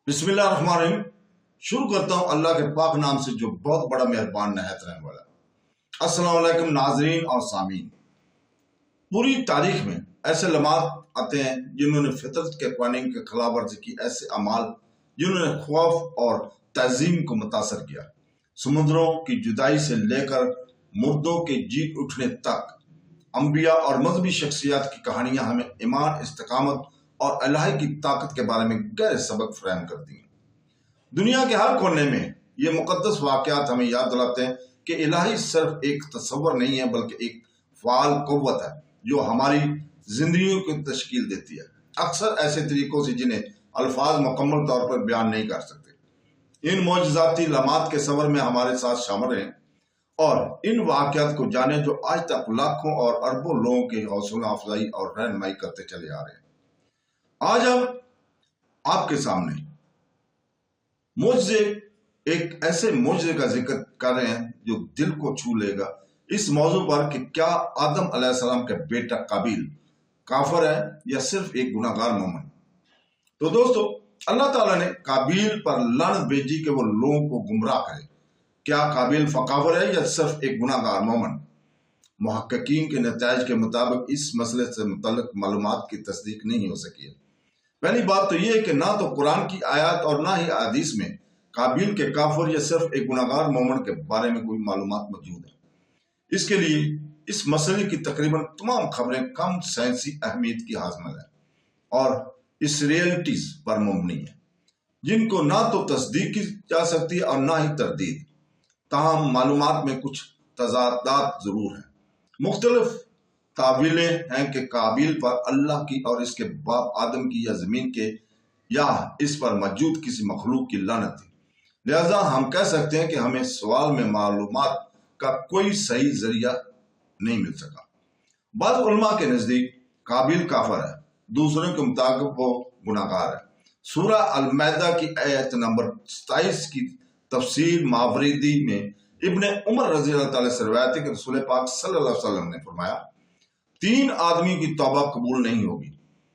बिस्मिल्लाहिर्रहमानिर्रहीम। शुरू करता हूँ अल्लाह के पाक नाम से जो बहुत बड़ा मेहरबान नहायत रहने वाला है। अस्सलाम वालेकुम नाजरीन और सामीन। पूरी तारीख में ऐसे लम्हात आते हैं जिन्होंने फितरत के कानून के खिलाफ वर्जी की, ऐसे अमाल जिन्होंने खौफ और तज़ीम को मुतासर किया। समुद्रों की जुदाई से लेकर मुर्दों के जी उठने तक अंबिया और मजहबी शख्सियत की कहानियां हमें ईमान, इस्तिकामत और अल्लाह की ताकत के बारे में गहरे सबक फराहम करती हैं। दुनिया के हर कोने में ये मुकद्दस वाक़यात हमें याद दिलाते हैं कि इलाही सिर्फ एक तस्वर नहीं है बल्कि एक फ़ाल क़ुव्वत है जो हमारी जिंदगियों को तश्कील देती है, अक्सर ऐसे तरीकों से जिन्हें अल्फाज मुकम्मल तौर पर बयान नहीं कर सकते। इन मौजज़ाती लम्हात के सफ़र में हमारे साथ शामिल रहें और इन वाक़यात को जाने जो आज तक लाखों और अरबों लोगों की हौसला अफजाई और रहनुमाई करते चले आ रहे हैं। आज हम आपके सामने मुझे एक ऐसे मुझे का जिक्र कर रहे हैं जो दिल को छू लेगा, इस मौजू पर कि क्या आदम अलैहिस्सलाम के बेटा काबिल काफिर है या सिर्फ एक गुनाहगार मोमिन। तो दोस्तों, अल्लाह ताला ने काबिल पर लानत भेजी कि वो लोगों को गुमराह करे। क्या काबिल काफिर है या सिर्फ एक गुनाहगार मोमिन? मुहक्किकीन के नताइज के मुताबिक इस मसले से मुतल्लिक मालूमात की तस्दीक नहीं हो सकी है। पहली बात तो यह है कि ना तो कुरान की आयत और ना ही हदीस में काबिल के काफिर या सिर्फ एक गुनाहगार मोमिन के बारे में कोई मालूमात मौजूद है। इसके लिए इस मसले की तकरीबन तमाम खबरें कम साइंसी अहमियत की हाजमल है और इस रियलिटीज पर मुबनी है जिनको ना तो तस्दीक की जा सकती है और ना ही तरदीद। ताहम मालूमात में कुछ तजादात जरूर हैं। मुख्तलिफ तावीलें हैं कि काबिल पर अल्लाह की और इसके बाप आदम की या जमीन के या इस पर मौजूद किसी मखलूक की लानत थी। लिहाजा हम कह सकते हैं कि हमें सवाल में मालूमात का कोई सही जरिया नहीं मिल सका। बाद उलमा के नजदीक काबिल काफिर है, दूसरों के मुताबिक वो गुनाहगार है। सूरा अल मैदा की आयत नंबर 27 की तफसीर मावरीदी में इब्ने उमर रज़ी अल्लाह ताला से रिवायत है कि रसूल पाक सल्लल्लाहु अलैहि वसल्लम ने फरमाया, 3 आदमी की तौबा कबूल नहीं होगी।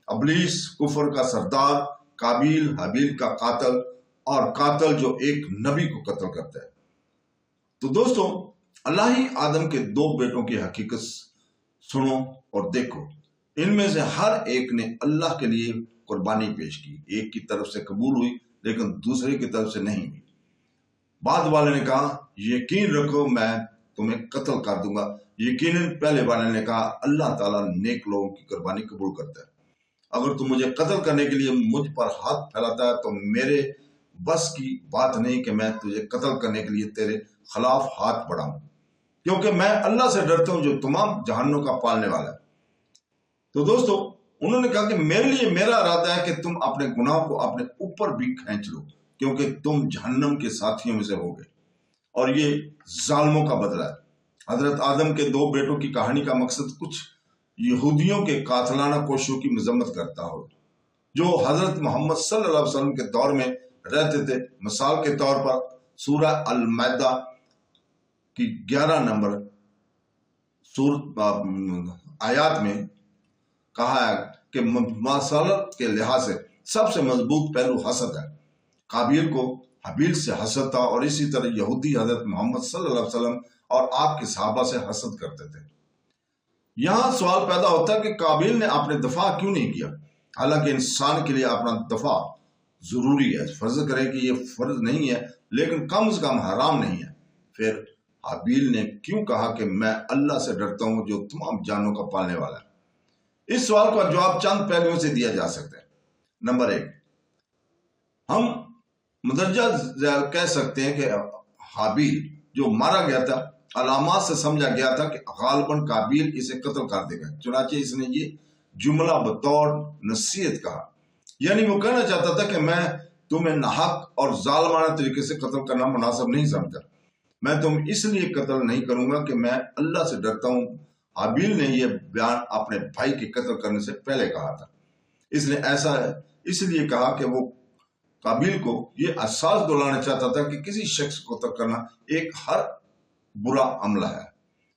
अबलीस कुफर का सरदार, काबिल हबील का कातल और कातल जो एक नबी को कत्ल करता है। तो दोस्तों, अल्लाह ही आदम के 2 बेटों की हकीकत सुनो और देखो। इनमें से हर एक ने अल्लाह के लिए कुर्बानी पेश की। एक की तरफ से कबूल हुई लेकिन दूसरे की तरफ से नहीं हुई। बाद वाले ने कहा, यकीन रखो मैं तुम्हें कत्ल कर दूंगा। यकीनन पहले वाले ने कहा, अल्लाह ताला नेक लोगों की कुर्बानी कबूल करता है। अगर तुम मुझे कत्ल करने के लिए मुझ पर हाथ फैलाता है तो मेरे बस की बात नहीं कि मैं तुझे कत्ल करने के लिए तेरे खिलाफ हाथ बढ़ाऊं, क्योंकि मैं अल्लाह से डरता हूं जो तमाम जहानों का पालने वाला है। तो दोस्तों, उन्होंने कहा कि मेरे लिए मेरा इरादा है कि तुम अपने गुनाह को अपने ऊपर भी खींच लो, क्योंकि तुम जहन्नम के साथियों में से हो गए और ये जालिमों का बदला है। हजरत आदम के 2 बेटों की कहानी का मकसद कुछ यहूदियों के कातलाना कोशिशों की मजम्मत करता हो जो हजरत मोहम्मद सल्लल्लाहु अलैहि वसल्लम के दौर में रहते थे। मिसाल के तौर पर सूरा अल मैदा की 11 नंबर आयत में कहा है कि मसलत के लिहाज से सबसे मजबूत पहलू हसद है। काबिल को हबील से हसद था और इसी तरह यहूदी हजरत मोहम्मद सल्लल्लाहु अलैहि वसल्लम और आपके सहाबा से हसद करते थे। यहां सवाल पैदा होता है कि काबिल ने अपने दफा क्यों नहीं किया। हालांकि इंसान के लिए अपना दफा जरूरी है। फर्ज करें कि ये फर्ज नहीं है लेकिन कम से कम हराम नहीं है। फिर हाबील ने क्यों कहा कि मैं अल्लाह से डरता हूं जो तमाम जानों का पालने वाला है। इस सवाल का जवाब चंद पहलुओं से दिया जा सकता है। नंबर 1, हम मुदर्जा कह सकते हैं कि हाबील जो मारा गया था, अलामात से समझा गया था कि गालिबन काबिल इसे कत्ल कर देगा, चुनाचे इसने ये जुमला बतौर नसीहत कहा। यानी वो कहना चाहता था कि मैं तुम्हें नाहक और जालिमाना तरीके से कत्ल करना मुनासिब नहीं समझता। मैं तुम इसलिए कत्ल नहीं करूंगा कि मैं अल्लाह से डरता हूं। हाबील ने यह बयान अपने भाई के कत्ल करने से पहले कहा था। इसने ऐसा इसलिए कहा कि वो काबिल को यह एहसास दिलाना चाहता था कि किसी शख्स को कत्ल करना एक हर बुरा अमला है।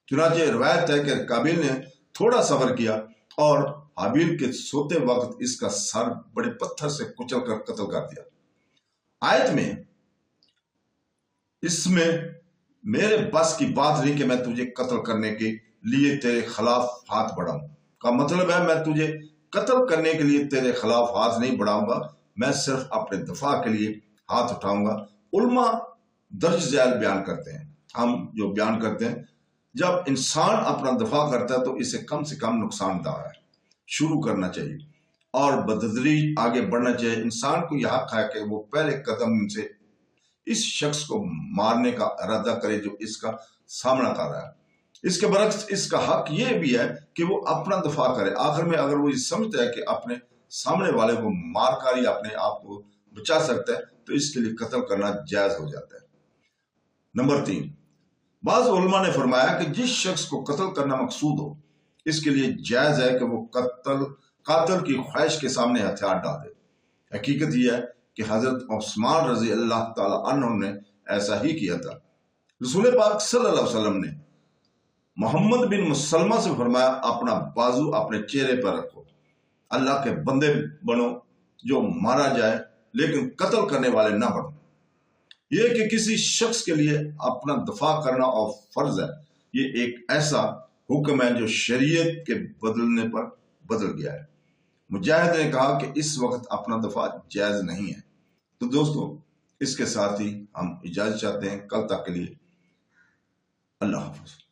चुनाचे रिवायत है कि काबिल ने थोड़ा सब्र किया और हाबील के सोते वक्त इसका सर बड़े पत्थर से कुचल कर कत्ल कर दिया। आयत में इसमें मेरे बस की बात नहीं कि मैं तुझे कत्ल करने के लिए तेरे खिलाफ हाथ बढ़ाऊं, का मतलब है मैं तुझे कत्ल करने के लिए तेरे खिलाफ हाथ नहीं बढ़ाऊंगा, मैं सिर्फ अपने दफा के लिए हाथ उठाऊंगा। उल्मा दर्ज झैल बयान करते हैं, हम जो बयान करते हैं, जब इंसान अपना दफा करता है तो इसे कम से कम नुकसानदाह है, शुरू करना चाहिए और बदतदरीज आगे बढ़ना चाहिए। इंसान को यह हक है कि वो पहले कदम से इस शख्स को मारने का इरादा करे जो इसका सामना कर रहा है। इसके बरक्स इसका हक ये भी है कि वो अपना दफा करे। आखिर में अगर वो ये समझता है कि अपने सामने वाले को मार कर ही अपने आप को बचा सकता है तो इसके लिए कत्ल करना जायज हो जाता है। नंबर 3, बाज़ उलमा ने फरमाया कि जिस शख्स को कत्ल करना मकसूद हो इसके लिए जायज है कि वो कातिल की ख्वाहिश के सामने हथियार डाल दे। हकीकत यह है कि हजरत उस्मान रजी अल्लाह ताला अन्हु ने ऐसा ही किया था। रसूल पाक सल्लल्लाहु अलैहि वसल्लम ने मोहम्मद बिन मुसलमा से फरमाया, अपना बाजू अपने चेहरे पर रखो, अल्लाह के बंदे बनो जो मारा जाए लेकिन कत्ल करने वाले ना बनो। यह कि किसी शख्स के लिए अपना दफा करना और फर्ज है, ये एक ऐसा हुक्म है जो शरीयत के बदलने पर बदल गया है। मुजाहिद ने कहा कि इस वक्त अपना दफा जायज नहीं है। तो दोस्तों, इसके साथ ही हम इजाजत चाहते हैं। कल तक के लिए अल्लाह हाफ़िज़।